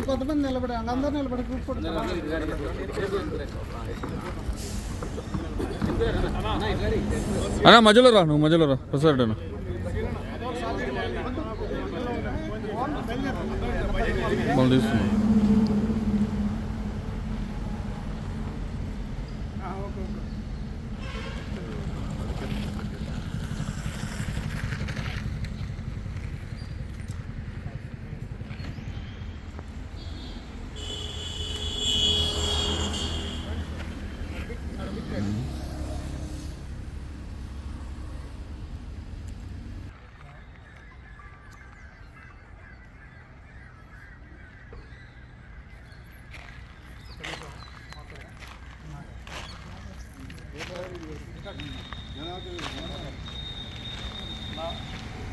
కొంతమంది నిలబడి అందరూ నిలబడి అన్నా మధ్యలో రా, నువ్వు మధ్యలో రా. ప్రసాద్ అన్న వాళ్ళు తీసుకున్నా.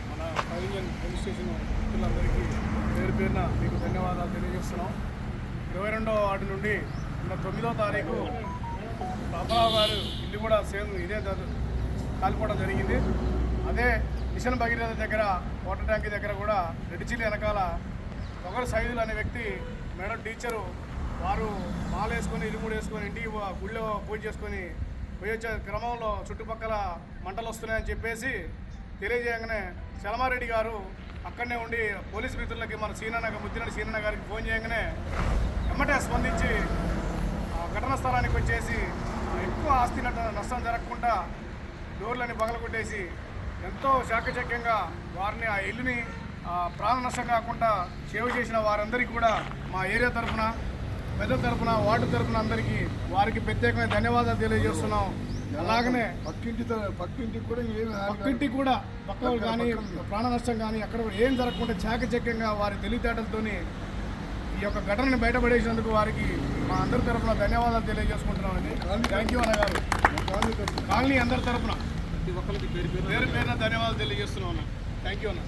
మన పైలియన్ పోలీస్ స్టేషన్ వ్యక్తులందరికీ పేరు పేరున మీకు ధన్యవాదాలు తెలియజేస్తున్నాం. 22వ వార్డు నుండి 9వ తారీఖు బాబారావు గారు ఇల్లు కూడా సేమ్ ఇదే కాలిపోవడం జరిగింది. అదే మిషన్ భగీరథ దగ్గర వాటర్ ట్యాంక్ దగ్గర కూడా రెడ్డిచిల్లి వెనకాల పొగరు సైదులు అనే వ్యక్తి మేడం టీచరు వారు మాల వేసుకొని ఇరుముడు వేసుకొని ఇంటికి గుళ్ళో పూజ చేసుకొని పోయి వచ్చే క్రమంలో చుట్టుపక్కల మంటలు వస్తున్నాయని చెప్పేసి తెలియజేయగానే చలమారెడ్డి గారు అక్కడనే ఉండి పోలీసు మిత్రులకి మన ముద్దిరెడ్డి సీనన్న గారికి ఫోన్ చేయగానే ఎమ్మటే స్పందించి ఘటనా స్థలానికి వచ్చేసి ఎక్కువ ఆస్తి నష్టం జరగకుండా డోర్లని పగలగొట్టేసి ఎంతో చాకచక్యంగా వారిని ఆ ఇల్లుని ప్రాణ నష్టం కాకుండా సేవ్ చేసిన వారందరికీ కూడా మా ఏరియా తరఫున పెద్ద తరఫున వార్డు తరఫున అందరికీ వారికి ప్రత్యేకమైన ధన్యవాదాలు తెలియజేస్తున్నాం. అలాగనే పక్కింటికి కూడా పక్క కానీ ప్రాణ నష్టం కానీ అక్కడ ఏం జరగకుండా చాకచక్యంగా వారి తెలివితేటలతోని ఈ యొక్క ఘటనని బయటపడేసినందుకు వారికి మా అందరి తరఫున ధన్యవాదాలు తెలియజేసుకుంటున్నామండి. థ్యాంక్ యూ అన్నగారు. కాలనీ అందరి తరఫున పేరు పేరున ధన్యవాదాలు తెలియజేస్తున్నాం అన్న. థ్యాంక్ యూ అన్న.